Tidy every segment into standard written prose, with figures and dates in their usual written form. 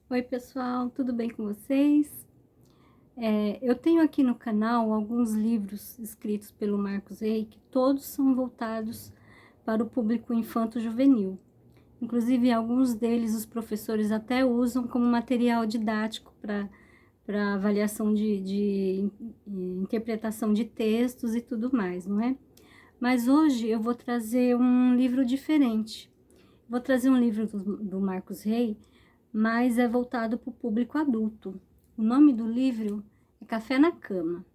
Oi, pessoal, tudo bem com vocês? Eu tenho aqui no canal alguns livros escritos pelo Marcos Rey, que todos são voltados para o público infanto-juvenil. Inclusive, alguns deles os professores até usam como material didático para avaliação de interpretação de textos e tudo mais, não é? Mas hoje eu vou trazer um livro diferente. Vou trazer um livro do Marcos Rey, mas é voltado para o público adulto. O nome do livro é Café na Cama.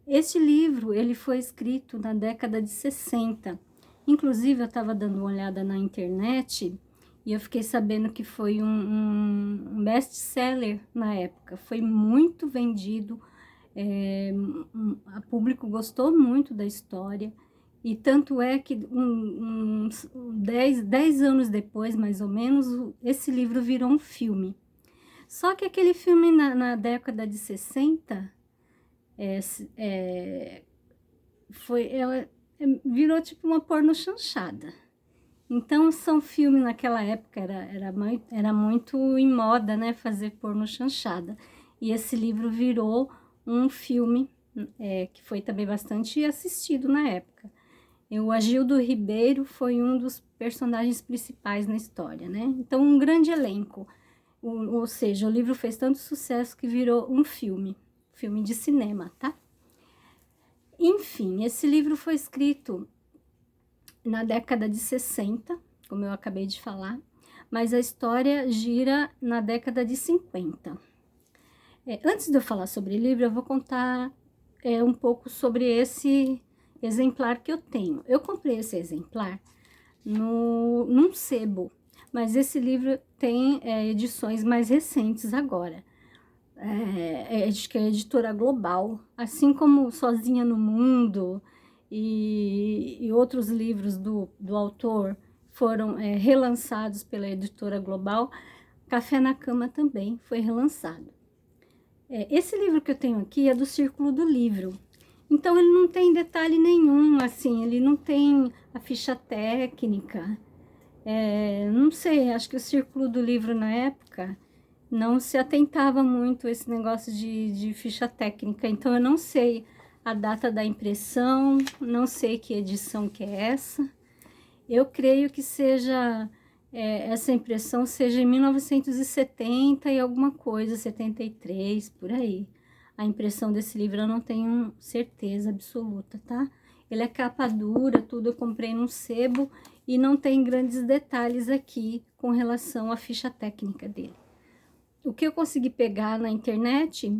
Este livro ele foi escrito na década de 60. Inclusive, eu estava dando uma olhada na internet e eu fiquei sabendo que foi um best-seller na época. Foi muito vendido, o público gostou muito da história. E tanto é que 10 anos depois, mais ou menos, esse livro virou um filme. Só que aquele filme na década de 60 é, é, virou tipo uma porno chanchada. Então, são filmes naquela época, era muito em moda, né, fazer porno chanchada. E esse livro virou um filme que foi também bastante assistido na época. O Agildo Ribeiro foi um dos personagens principais na história, né? Então, um grande elenco. Ou seja, o livro fez tanto sucesso que virou um filme de cinema, tá? Enfim, esse livro foi escrito na década de 60, como eu acabei de falar, mas a história gira na década de 50. Antes de eu falar sobre o livro, eu vou contar um pouco sobre esse exemplar que eu tenho. Eu comprei esse exemplar num sebo, mas esse livro tem edições mais recentes agora. Acho que é a Editora Global, assim como Sozinha no Mundo e outros livros do autor foram relançados pela Editora Global. Café na Cama também foi relançado. Esse livro que eu tenho aqui é do Círculo do Livro. Então, ele não tem detalhe nenhum, assim, ele não tem a ficha técnica. Não sei, acho que o Círculo do Livro na época não se atentava muito a esse negócio de ficha técnica. Então, eu não sei a data da impressão, não sei que edição que é essa. Eu creio que seja, essa impressão seja em 1970 e alguma coisa, 73, por aí. A impressão desse livro eu não tenho certeza absoluta, tá? Ele é capa dura, tudo eu comprei num sebo e não tem grandes detalhes aqui com relação à ficha técnica dele. O que eu consegui pegar na internet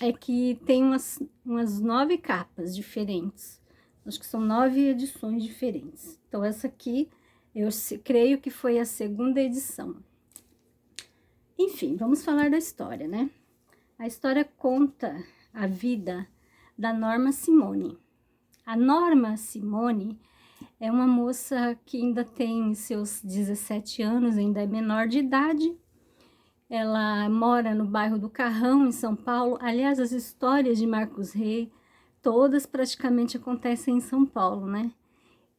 é que tem umas 9 capas diferentes. Acho que são 9 edições diferentes. Então, essa aqui, eu creio que foi a segunda edição. Enfim, vamos falar da história, né? A história conta a vida da Norma Simone. A Norma Simone é uma moça que ainda tem seus 17 anos, ainda é menor de idade. Ela mora no bairro do Carrão, em São Paulo. Aliás, as histórias de Marcos Rey, todas praticamente acontecem em São Paulo, né?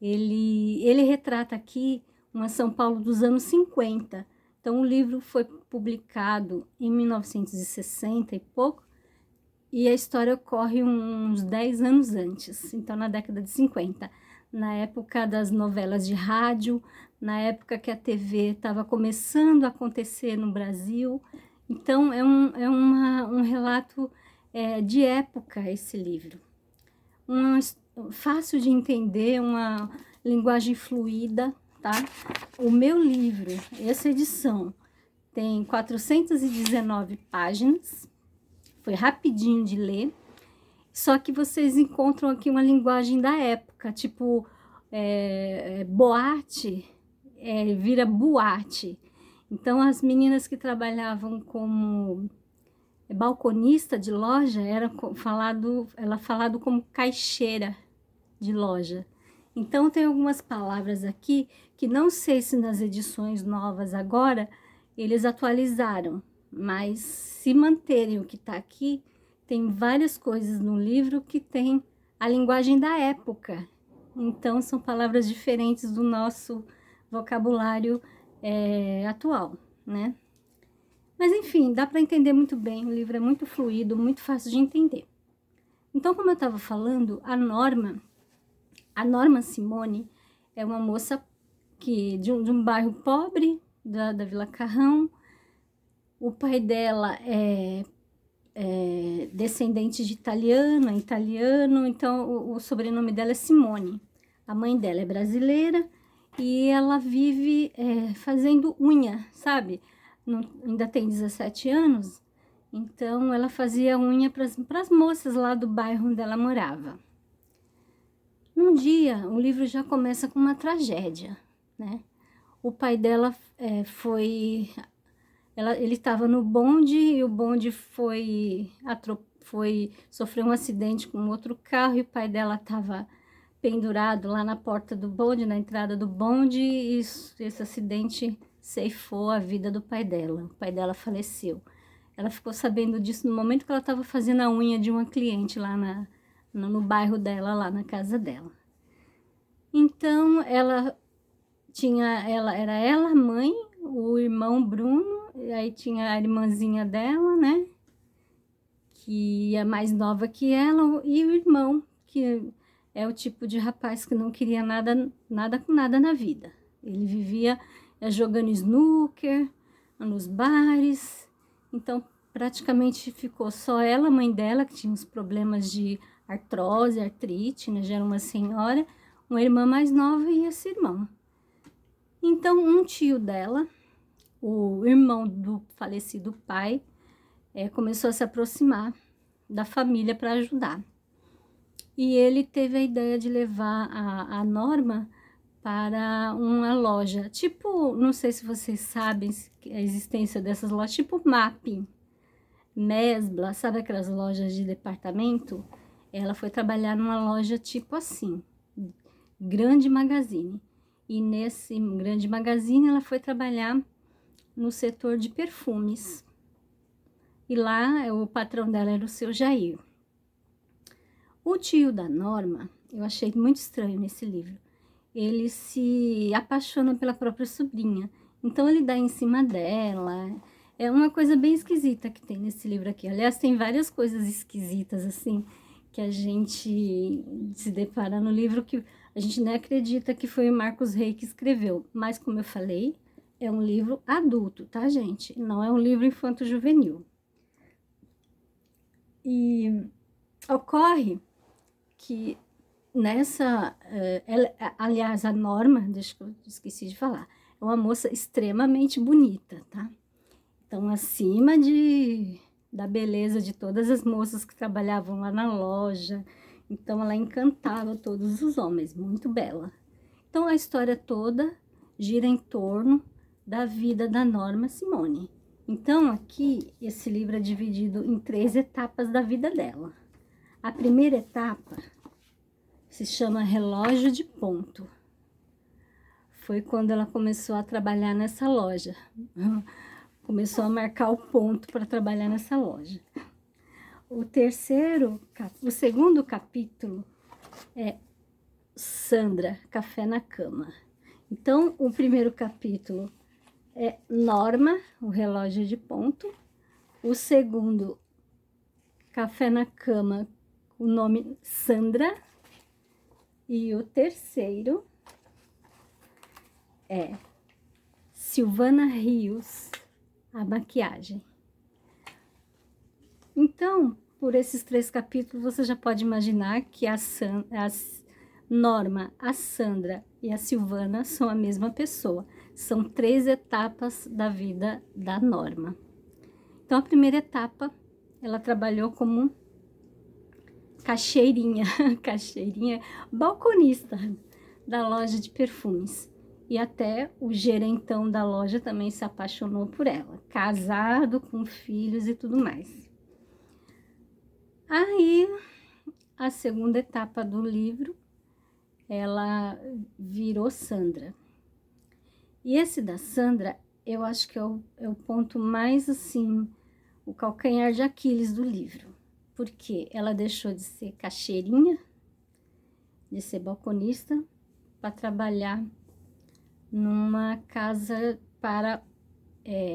Ele retrata aqui uma São Paulo dos anos 50. Então, o livro foi publicado em 1960 e pouco, e a história ocorre uns 10 anos antes, então na década de 50, na época das novelas de rádio, na época que a TV estava começando a acontecer no Brasil. Então, um relato de época esse livro. Fácil de entender, uma linguagem fluida, tá? O meu livro, essa edição, tem 419 páginas, foi rapidinho de ler, só que vocês encontram aqui uma linguagem da época, tipo boate, vira boate. Então, as meninas que trabalhavam como balconista de loja, ela falado como caixeira de loja. Então, tem algumas palavras aqui que não sei se nas edições novas agora eles atualizaram, mas se manterem o que está aqui, tem várias coisas no livro que tem a linguagem da época. Então, são palavras diferentes do nosso vocabulário atual, né? Mas enfim, dá para entender muito bem, o livro é muito fluido, muito fácil de entender. Então, como eu estava falando, a Norma Simone é uma moça que de um bairro pobre da Vila Carrão. O pai dela é descendente de italiano, então o sobrenome dela é Simone. A mãe dela é brasileira e ela vive fazendo unha, sabe? Ainda tem 17 anos, então ela fazia unha para as moças lá do bairro onde ela morava. Num dia, o livro já começa com uma tragédia, né? O pai dela ele estava no bonde e o bonde sofreu um acidente com outro carro e o pai dela estava pendurado lá na porta do bonde, na entrada do bonde, e esse acidente ceifou a vida do pai dela. O pai dela faleceu. Ela ficou sabendo disso no momento que ela estava fazendo a unha de uma cliente lá no bairro dela, lá na casa dela. Então, era ela, a mãe, o irmão Bruno, e aí tinha a irmãzinha dela, né? Que é mais nova que ela, e o irmão, que é o tipo de rapaz que não queria nada com nada na vida. Ele vivia jogando snooker nos bares, então praticamente ficou só ela, a mãe dela, que tinha uns problemas de artrose, artrite, né? Já era uma senhora, uma irmã mais nova e esse irmão. Então, um tio dela, o irmão do falecido pai, começou a se aproximar da família para ajudar. E ele teve a ideia de levar a Norma para uma loja, tipo, não sei se vocês sabem a existência dessas lojas, tipo Mapping, Mesbla, sabe aquelas lojas de departamento? Ela foi trabalhar numa loja tipo assim, Grande Magazine. E nesse Grande Magazine ela foi trabalhar no setor de perfumes. E lá o patrão dela era o seu Jair. O tio da Norma, eu achei muito estranho nesse livro. Ele se apaixona pela própria sobrinha. Então ele dá em cima dela. É uma coisa bem esquisita que tem nesse livro aqui. Aliás, tem várias coisas esquisitas assim que a gente se depara no livro que a gente nem acredita que foi o Marcos Rey que escreveu. Mas, como eu falei, é um livro adulto, tá, gente? Não é um livro infanto-juvenil. E ocorre que aliás, a Norma, deixa que eu esqueci de falar, é uma moça extremamente bonita, tá? Então, acima da beleza de todas as moças que trabalhavam lá na loja, então ela encantava todos os homens, muito bela. Então, a história toda gira em torno da vida da Norma Simone. Então, aqui, esse livro é dividido em 3 etapas da vida dela. A primeira etapa se chama Relógio de Ponto. Foi quando ela começou a trabalhar nessa loja. Começou a marcar o ponto para trabalhar nessa loja. O segundo capítulo é Sandra, Café na Cama. Então, o primeiro capítulo é Norma, o relógio de ponto. O segundo, Café na Cama, o nome Sandra. E o terceiro é Silvana Rios, a maquiagem. Então, por esses 3 capítulos, você já pode imaginar que a Norma, a Sandra e a Silvana são a mesma pessoa. São 3 etapas da vida da Norma. Então, a primeira etapa, ela trabalhou como caixeirinha, balconista da loja de perfumes. E até o gerentão da loja também se apaixonou por ela, casado, com filhos e tudo mais. Aí, a segunda etapa do livro, ela virou Sandra. E esse da Sandra, eu acho que é o ponto mais, assim, o calcanhar de Aquiles do livro. Porque ela deixou de ser caixeirinha, de ser balconista, para trabalhar numa casa para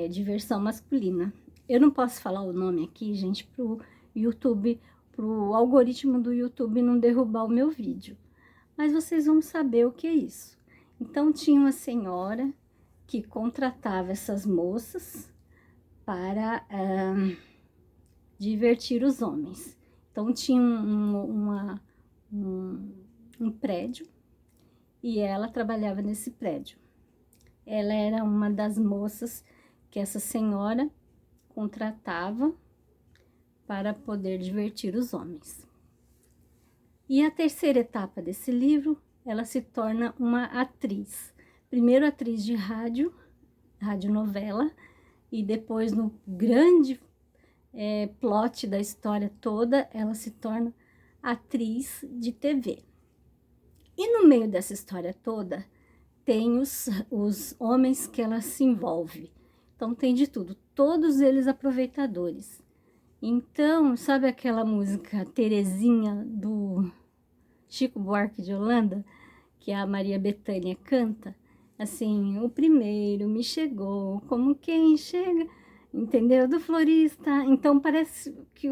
de versão masculina. Eu não posso falar o nome aqui, gente, pro YouTube, pro algoritmo do YouTube não derrubar o meu vídeo. Mas vocês vão saber o que é isso. Então, tinha uma senhora que contratava essas moças para divertir os homens. Então, tinha um prédio e ela trabalhava nesse prédio. Ela era uma das moças que essa senhora contratava para poder divertir os homens. E a terceira etapa desse livro, ela se torna uma atriz. Primeiro atriz de rádio, radionovela, e depois no grande plot da história toda, ela se torna atriz de TV. E no meio dessa história toda, tem os homens que ela se envolve. Então tem de tudo, todos eles aproveitadores. Então, sabe aquela música Terezinha do Chico Buarque de Holanda, que a Maria Bethânia canta? Assim, o primeiro me chegou, como quem chega, entendeu? Do florista. Então parece que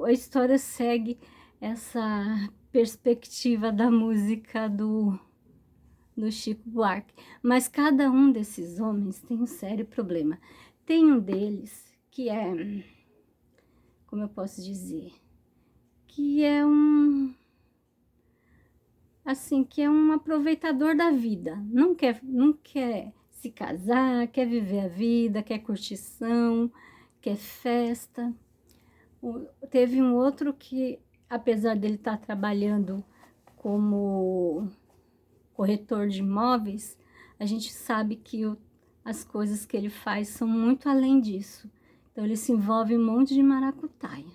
a história segue essa perspectiva da música do Chico Buarque. Mas cada um desses homens tem um sério problema. Tem um deles que é, como eu posso dizer, que é que é um aproveitador da vida. Não quer se casar, quer viver a vida, quer curtição, quer festa. Teve um outro que, apesar dele estar trabalhando como corretor de imóveis, a gente sabe que as coisas que ele faz são muito além disso. Então, ele se envolve em um monte de maracutaia.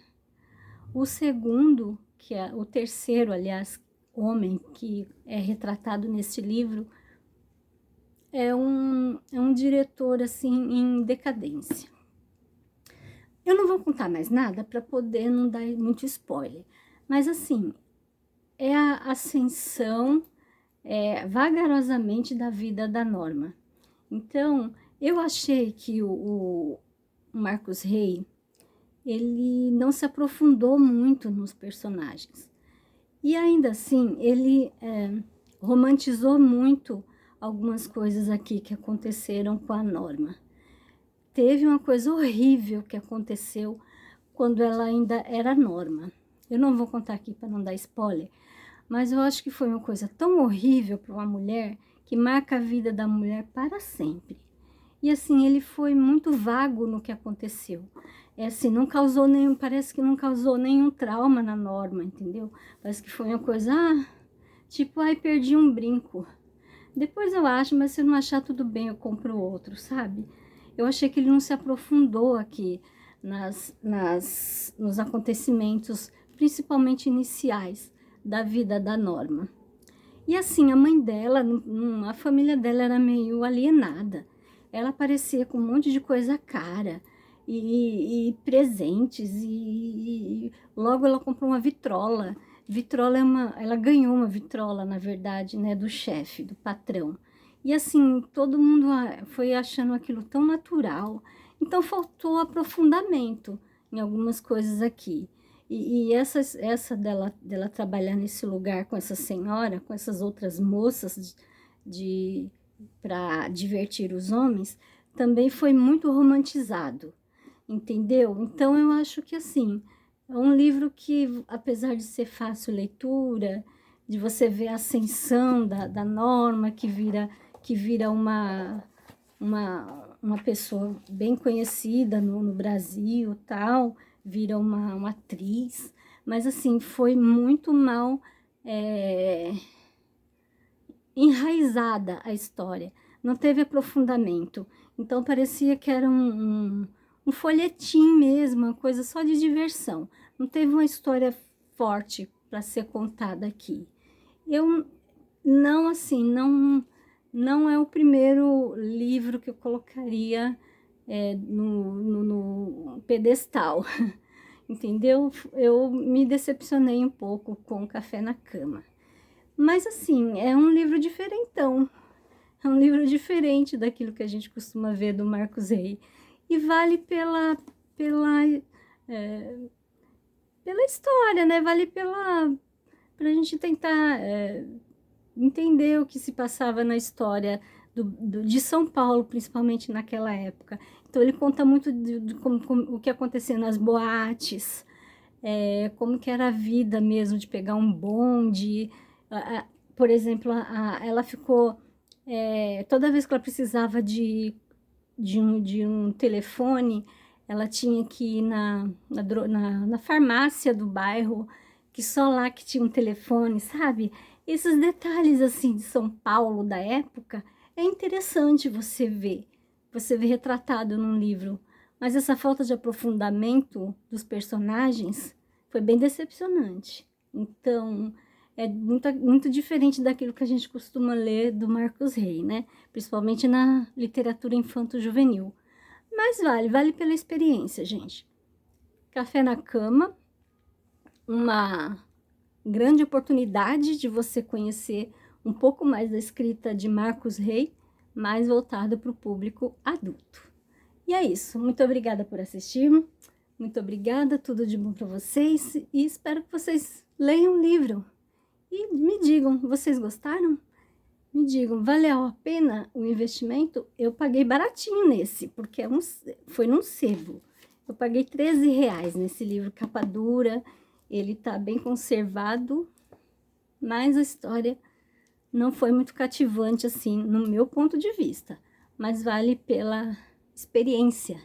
O segundo, que é o terceiro, aliás, homem que é retratado nesse livro, é um diretor, assim, em decadência. Eu não vou contar mais nada para poder não dar muito spoiler. Mas, assim, é a ascensão vagarosamente da vida da Norma. Então, eu achei que o Marcos Rey, ele não se aprofundou muito nos personagens. E ainda assim, ele romantizou muito algumas coisas aqui que aconteceram com a Norma. Teve uma coisa horrível que aconteceu quando ela ainda era Norma. Eu não vou contar aqui para não dar spoiler, mas eu acho que foi uma coisa tão horrível para uma mulher que marca a vida da mulher para sempre. E assim, ele foi muito vago no que aconteceu. Assim, parece que não causou nenhum trauma na Norma, entendeu? Parece que foi uma coisa, tipo, perdi um brinco. Depois eu acho, mas se eu não achar tudo bem, eu compro outro, sabe? Eu achei que ele não se aprofundou aqui nos acontecimentos, principalmente iniciais, da vida da Norma. E assim, a mãe dela, a família dela era meio alienada. Ela aparecia com um monte de coisa cara e presentes, e logo ela comprou uma vitrola. Ela ganhou uma vitrola, na verdade, né, do chefe, do patrão. E assim, todo mundo foi achando aquilo tão natural. Então faltou aprofundamento em algumas coisas aqui. E essa dela trabalhar nesse lugar com essa senhora, com essas outras moças para divertir os homens, também foi muito romantizado, entendeu? Então eu acho que assim, é um livro que, apesar de ser fácil leitura, de você ver a ascensão da Norma, que vira uma pessoa bem conhecida no Brasil, tal, vira uma atriz, mas assim, foi muito mal enraizada a história, não teve aprofundamento, então parecia que era um folhetim mesmo, uma coisa só de diversão, não teve uma história forte para ser contada aqui. Eu não, assim, não é o primeiro livro que eu colocaria no pedestal, entendeu? Eu me decepcionei um pouco com Café na Cama. Mas, assim, é um livro diferentão. É um livro diferente daquilo que a gente costuma ver do Marcos Rey. E vale pela, é, pela história, né? Vale pra gente tentar entender o que se passava na história de São Paulo, principalmente naquela época. Então, ele conta muito de como o que acontecia nas boates, como que era a vida mesmo de pegar um bonde. Por exemplo, ela ficou... toda vez que ela precisava de um telefone, ela tinha que ir na farmácia do bairro, que só lá que tinha um telefone, sabe? Esses detalhes, assim, de São Paulo, da época, é interessante você vê retratado num livro. Mas essa falta de aprofundamento dos personagens foi bem decepcionante. Então, é muito diferente daquilo que a gente costuma ler do Marcos Rey, né? Principalmente na literatura infanto-juvenil. Mas vale pela experiência, gente. Café na Cama, uma grande oportunidade de você conhecer um pouco mais da escrita de Marcos Rey, mais voltada para o público adulto. E é isso. Muito obrigada por assistir. Muito obrigada, tudo de bom para vocês e espero que vocês leiam o livro. E me digam, vocês gostaram? Me digam, valeu a pena o investimento? Eu paguei baratinho nesse, porque foi num sebo. Eu paguei R$ 13 nesse livro, capa dura, ele tá bem conservado, mas a história não foi muito cativante, assim, no meu ponto de vista. Mas vale pela experiência,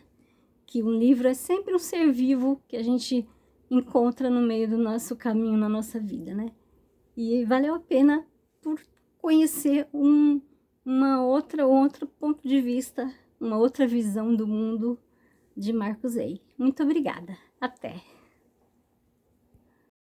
que um livro é sempre um ser vivo que a gente encontra no meio do nosso caminho, na nossa vida, né? E valeu a pena por conhecer um outro ponto de vista, uma outra visão do mundo de Marcos Rey. Muito obrigada. Até!